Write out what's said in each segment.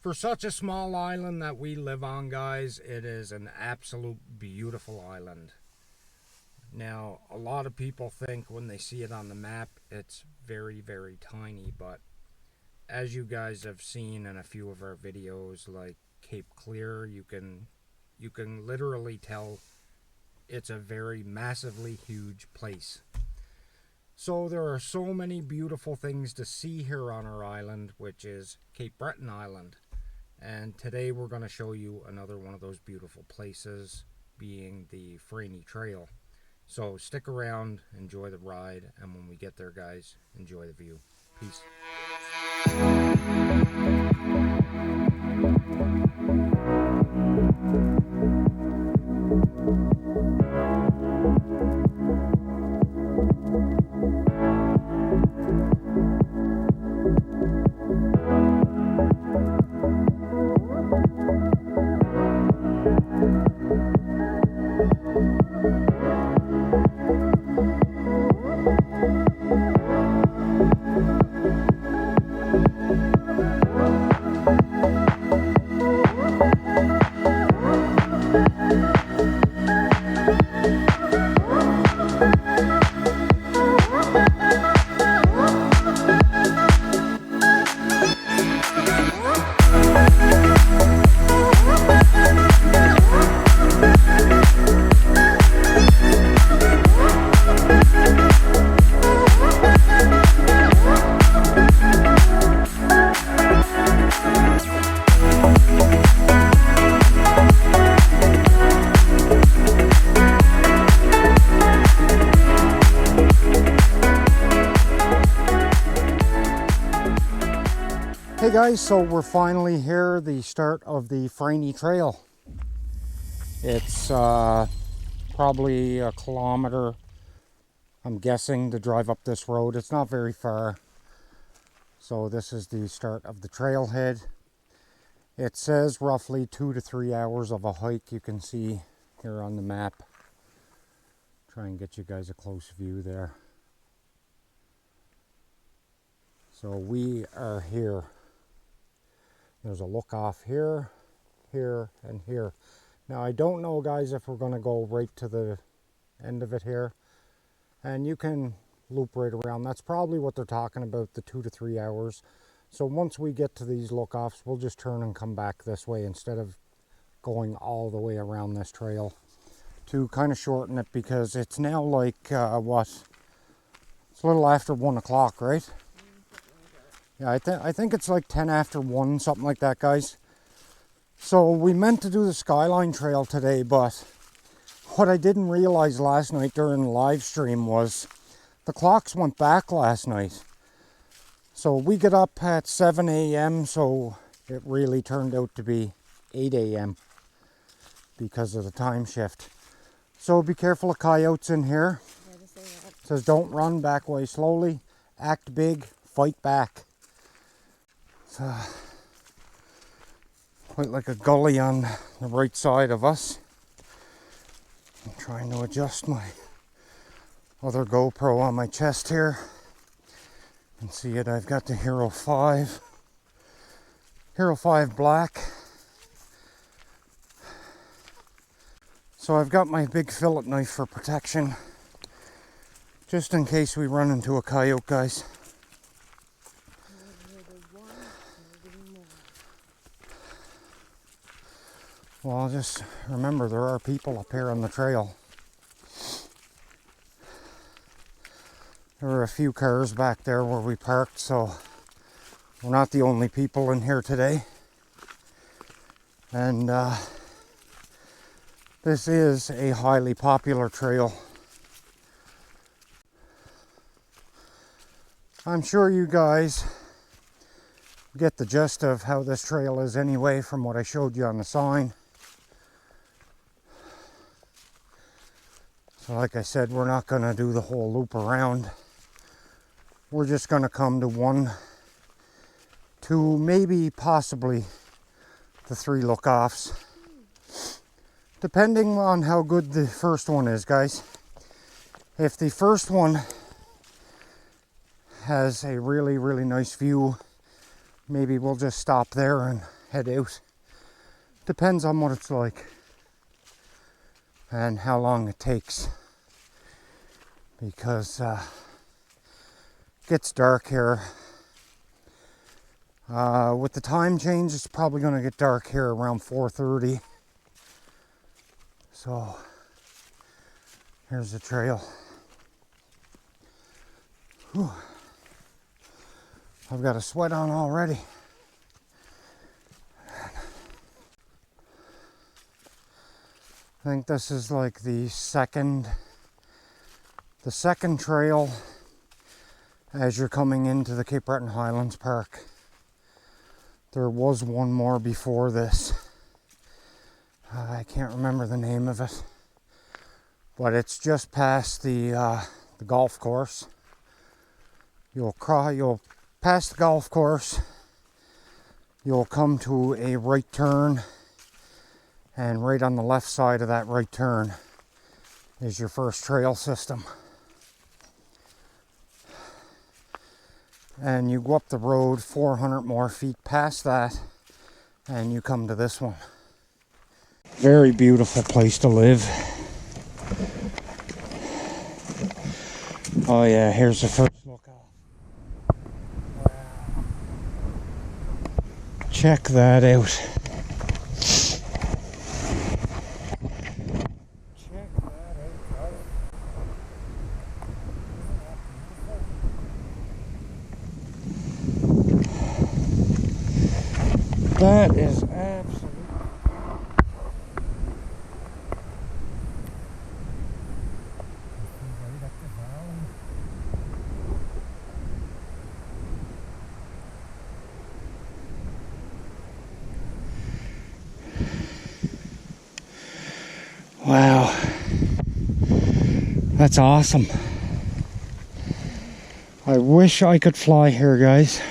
For such a small island that we live on, guys, it is an absolute beautiful island. Now, a lot of people think when they see it on the map, it's very, very tiny, but as you guys have seen in a few of our videos, like Cape Clear, you can literally tell it's a very massively huge place. So there are so many beautiful things to see here on our island, which is Cape Breton Island. And today we're going to show you another one of those beautiful places, being the Franey Trail. So stick around, enjoy the ride, and when we get there, guys, enjoy the view. Peace. Hey guys, so we're finally here, the start of the Franey Trail. It's probably a kilometer, I'm guessing, to drive up this road. It's not very far. So this is the start of the trailhead. It says roughly 2 to 3 hours of a hike. You can see here on the map. Try and get you guys a close view there. So we are here. There's a lookoff here, here, and here. Now I don't know, guys, if we're going to go right to the end of it here. And you can loop right around. That's probably what they're talking about, the 2 to 3 hours. So once we get to these lookoffs, we'll just turn and come back this way instead of going all the way around this trail, to kind of shorten it, because it's now like, what? It's a little after 1 o'clock, right? Yeah, I think it's like 10 after 1, something like that, guys. So we meant to do the Skyline Trail today, but what I didn't realize last night during the live stream was the clocks went back last night. So we get up at 7 a.m., so it really turned out to be 8 a.m. because of the time shift. So be careful of coyotes in here. It says don't run, back away slowly, act big, fight back. Quite like a gully on the right side of us. I'm trying to adjust my other GoPro on my chest here. You can see it, I've got the Hero 5 Black. So I've got my big fillet knife for protection, just in case we run into a coyote, guys. Well, just remember, there are people up here on the trail. There were a few cars back there where we parked, so we're not the only people in here today. And this is a highly popular trail. I'm sure you guys get the gist of how this trail is anyway from what I showed you on the sign. So like I said, we're not going to do the whole loop around. We're just going to come to 1, 2, maybe possibly the 3 lookoffs, depending on how good the first one is, guys. If the first one has a really, really nice view, maybe we'll just stop there and head out. Depends on what it's like and how long it takes, because it gets dark here. With the time change, it's probably going to get dark here around 4:30. So here's the trail. Whew. I've got a sweat on already. I think this is like the second trail as you're coming into the Cape Breton Highlands Park. There was one more before this. I can't remember the name of it, but it's just past the golf course. You'll pass the golf course, you'll come to a right turn, and right on the left side of that right turn is your first trail system. And you go up the road 400 more feet past that, and you come to this one. Very beautiful place to live. Oh yeah, here's the first lookoff. Wow. Check that out. Check that out. That is absolutely. Wow, that's awesome. I wish I could fly here, guys.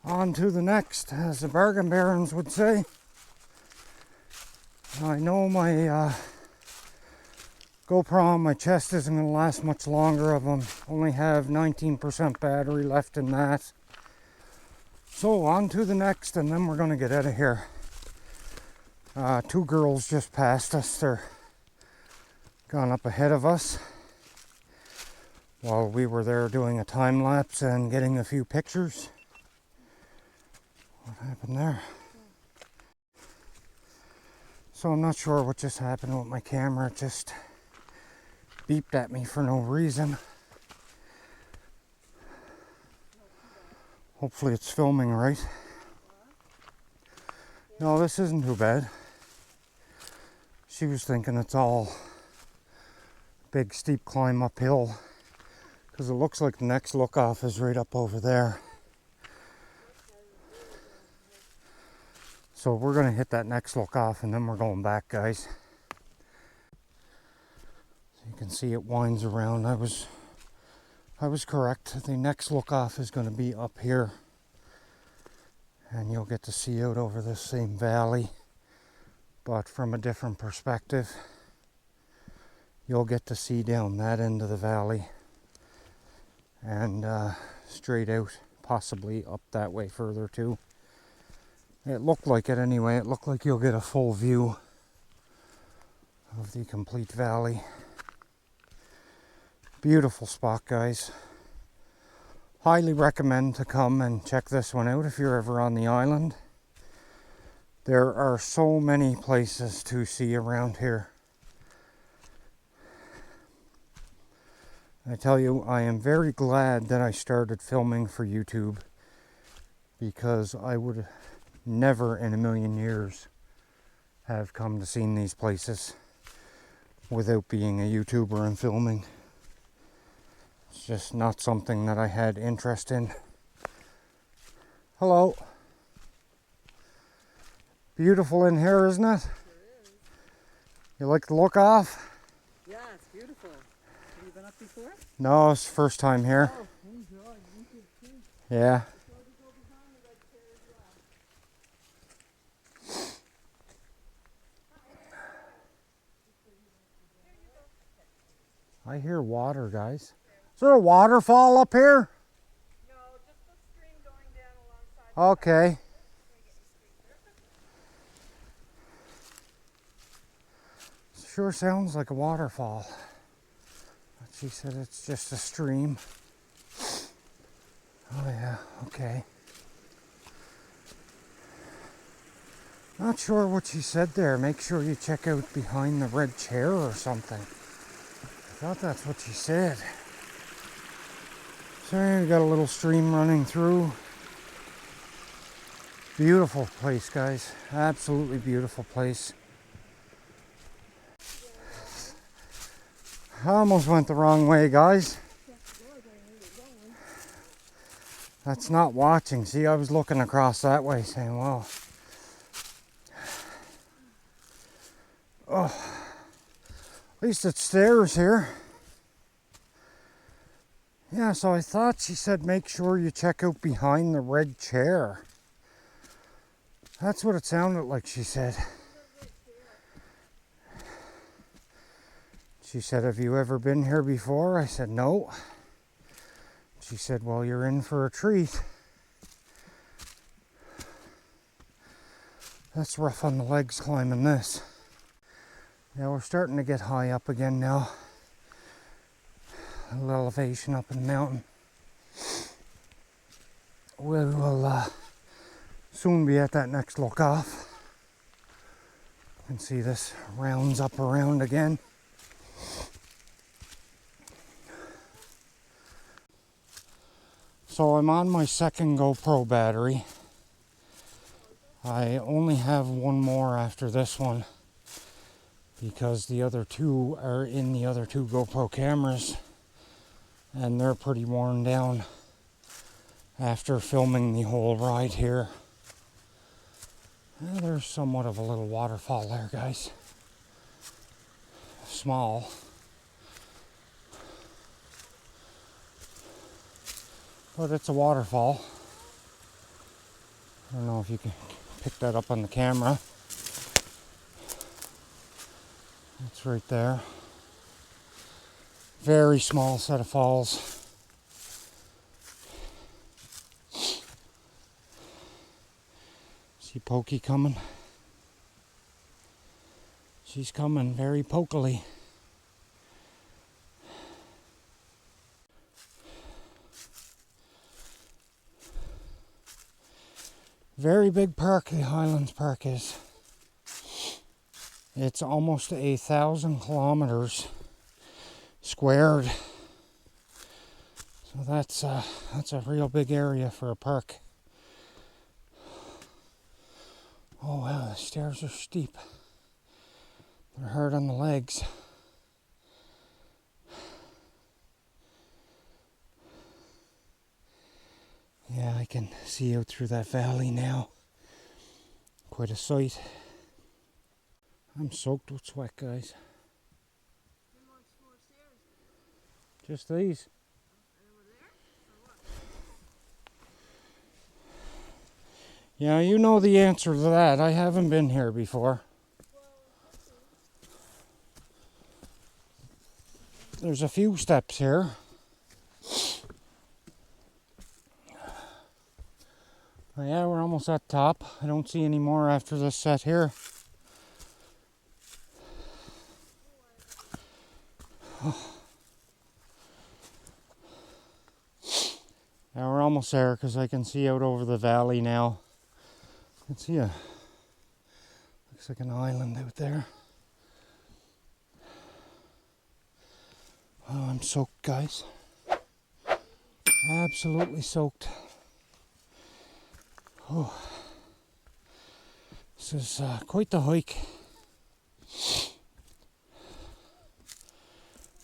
On to the next, as the bargain barons would say. I know my GoPro on my chest isn't going to last much longer. I only have 19% battery left in that. So on to the next, and then we're going to get out of here. Two girls just passed us. They're gone up ahead of us while we were there doing a time lapse and getting a few pictures. What happened there? So I'm not sure what just happened with my camera. It just beeped at me for no reason. Hopefully it's filming right. No, this isn't too bad. She was thinking it's all big steep climb uphill, because it looks like the next lookoff is right up over there. So we're going to hit that next lookoff and then we're going back, guys. So you can see it winds around. I was correct. The next lookoff is going to be up here. And you'll get to see out over this same valley, but from a different perspective. You'll get to see down that end of the valley and straight out, possibly up that way further too. It looked like it anyway. It looked like you'll get a full view of the complete valley. Beautiful spot, guys. Highly recommend to come and check this one out if you're ever on the island. There are so many places to see around here. I tell you, I am very glad that I started filming for YouTube, because I would never in a million years have come to see these places without being a YouTuber and filming. It's just not something that I had interest in. Hello. Beautiful in here, isn't it? Sure is. You like the lookoff? Yeah, it's beautiful. Have you been up before? No, it's the first time here. Oh, Yeah. I hear water, guys. Is there a waterfall up here? No, just a stream going down alongside. Okay. Sure sounds like a waterfall. But she said it's just a stream. Oh yeah, okay. Not sure what she said there. Make sure you check out behind the red chair or something. I thought that's what she said. So we got a little stream running through. Beautiful place, guys. Absolutely beautiful place. I almost went the wrong way, guys. That's not watching. See, I was looking across that way saying, wow. Oh, at least it's stairs here. Yeah, so I thought she said make sure you check out behind the red chair. That's what it sounded like she said. She said, have you ever been here before? I said, no. She said, well, you're in for a treat. That's rough on the legs climbing this. Yeah, we're starting to get high up again now. A little elevation up in the mountain. We will soon be at that next lookoff. You can see this rounds up around again. So I'm on my second GoPro battery. I only have one more after this one because the other two are in the other two GoPro cameras and they're pretty worn down after filming the whole ride here. There's somewhat of a little waterfall there, guys. Small. But it's a waterfall. I don't know if you can pick that up on the camera. It's right there. Very small set of falls. See Pokey coming? She's coming very pokily. Very big park, the Highlands Park is. It's almost 1,000 kilometers squared. So that's a real big area for a park. Oh wow, the stairs are steep. They're hard on the legs. Yeah, I can see out through that valley now. Quite a sight. I'm soaked with sweat, guys. Just these. Yeah, you know the answer to that. I haven't been here before. There's a few steps here. Oh, yeah, we're almost at top. I don't see any more after this set here. Oh. Now we're almost there because I can see out over the valley now. I can see looks like an island out there. Oh, I'm soaked, guys. Absolutely soaked. Oh, this is quite the hike.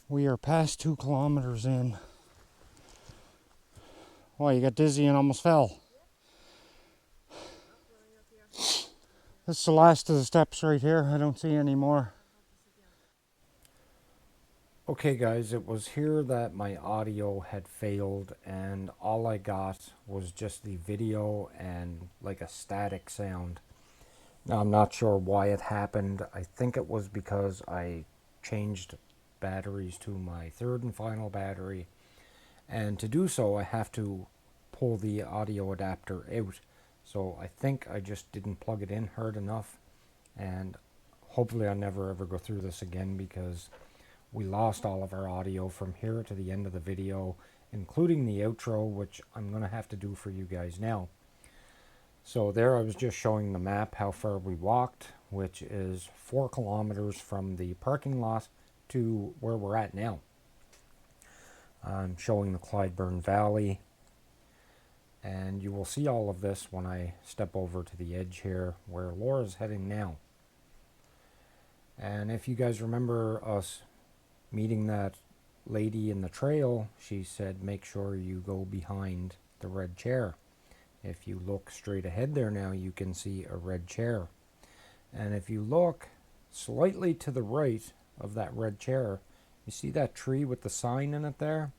We are past 2 kilometers in. Oh, you got dizzy and almost fell. This is the last of the steps right here. I don't see any more. Okay guys, it was here that my audio had failed and all I got was just the video and like a static sound. Now I'm not sure why it happened. I think it was because I changed batteries to my third and final battery, and to do so I have to pull the audio adapter out. So I think I just didn't plug it in hard enough, and hopefully I never ever go through this again, because we lost all of our audio from here to the end of the video, including the outro, which I'm going to have to do for you guys now. So there I was just showing the map how far we walked, which is 4 kilometers from the parking lot to where we're at now. I'm showing the Clydeburn Valley, and you will see all of this when I step over to the edge here where Laura's heading now. And if you guys remember us meeting that lady in the trail, she said make sure you go behind the red chair. If you look straight ahead there now, you can see a red chair. And if you look slightly to the right of that red chair, you see that tree with the sign in it there?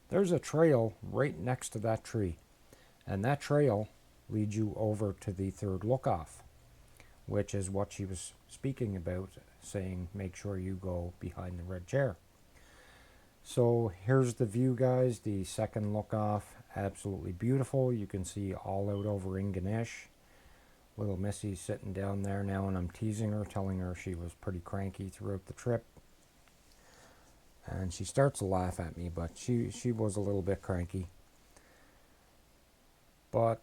There's a trail right next to that tree. And that trail leads you over to the third lookoff, which is what she was speaking about, saying make sure you go behind the red chair. So here's the view, guys. The second lookoff, absolutely beautiful. You can see all out over Ingonish. Little Missy's sitting down there now, and I'm teasing her, telling her she was pretty cranky throughout the trip. And she starts to laugh at me, but she was a little bit cranky. But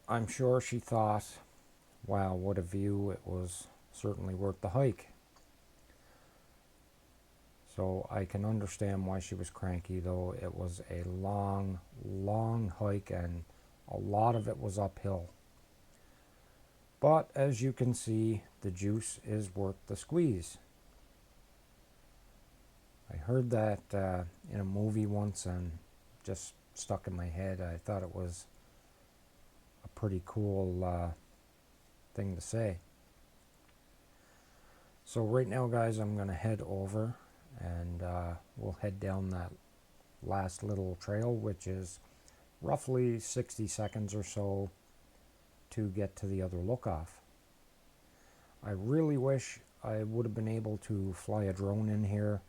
I'm sure she thought, wow, what a view. It was certainly worth the hike. So I can understand why she was cranky, though it was a long, long hike and a lot of it was uphill. But as you can see, the juice is worth the squeeze. I heard that in a movie once and just stuck in my head. I thought it was a pretty cool thing to say. So right now, guys, I'm going to head over and we'll head down that last little trail, which is roughly 60 seconds or so to get to the other lookoff. I really wish I would have been able to fly a drone in here,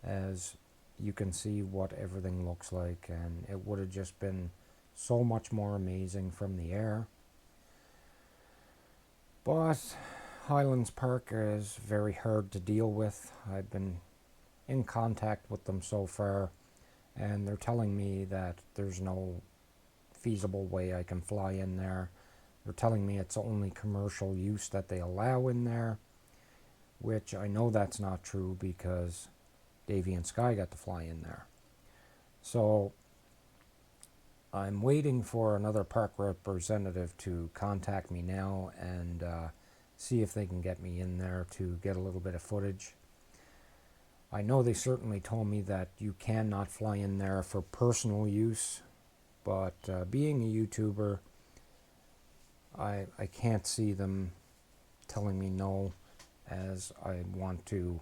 as you can see what everything looks like, and it would have just been so much more amazing from the air. But Highlands Park is very hard to deal with. I've been in contact with them so far, and they're telling me that there's no feasible way I can fly in there. They're telling me it's only commercial use that they allow in there, which I know that's not true because Davey and Sky got to fly in there. So I'm waiting for another park representative to contact me now and see if they can get me in there to get a little bit of footage. I know they certainly told me that you cannot fly in there for personal use, but being a YouTuber, I can't see them telling me no, as I want to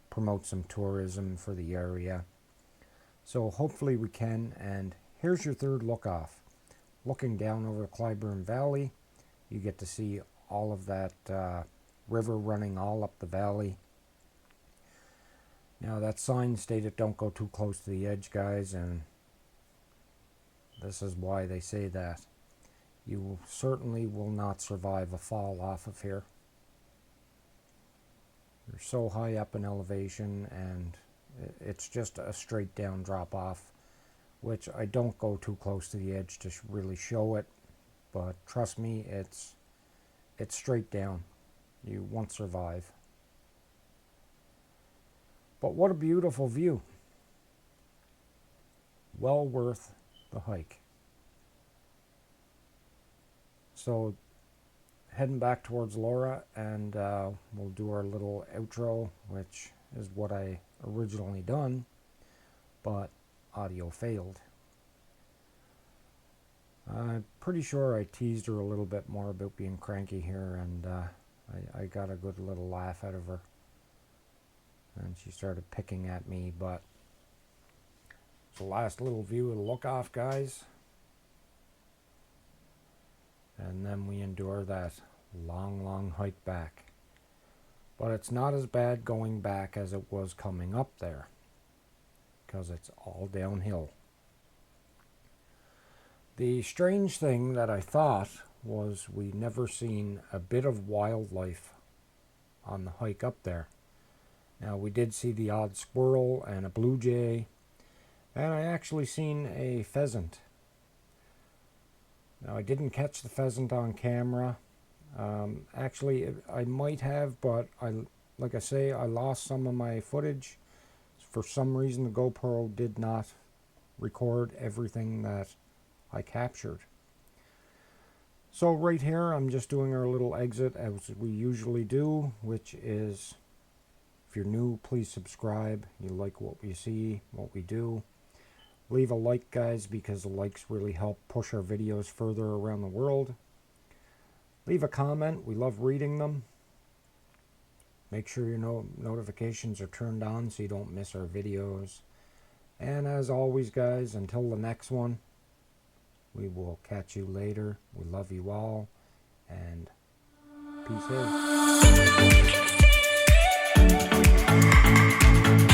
promote some tourism for the area. So hopefully we can, and here's your third lookoff. Looking down over the Clydeburn Valley, you get to see all of that river running all up the valley. Now that sign stated don't go too close to the edge, guys, and this is why they say that. You certainly will not survive a fall off of here. You're so high up in elevation, and it's just a straight down drop off, which I don't go too close to the edge to really show it, but trust me, it's straight down. You won't survive. But what a beautiful view. Well worth the hike. So heading back towards Laura, and we'll do our little outro, which is what I originally done, but audio failed. I'm pretty sure I teased her a little bit more about being cranky here, and I got a good little laugh out of her. and she started picking at me, but it's the last little view of the lookoff, guys. And then we endure that long hike back. But it's not as bad going back as it was coming up there, because it's all downhill. The strange thing that I thought was we never seen a bit of wildlife on the hike up there. Now, we did see the odd squirrel and a blue jay, and I actually seen a pheasant. Now, I didn't catch the pheasant on camera. Actually, I might have, but like I say, I lost some of my footage. For some reason, the GoPro did not record everything that I captured. So right here, I'm just doing our little exit as we usually do, which is, if you're new, please subscribe. You like what we see, what we do. Leave a like, guys, because the likes really help push our videos further around the world. Leave a comment. We love reading them. Make sure your notifications are turned on so you don't miss our videos. And as always, guys, until the next one, we will catch you later. We love you all, and peace out.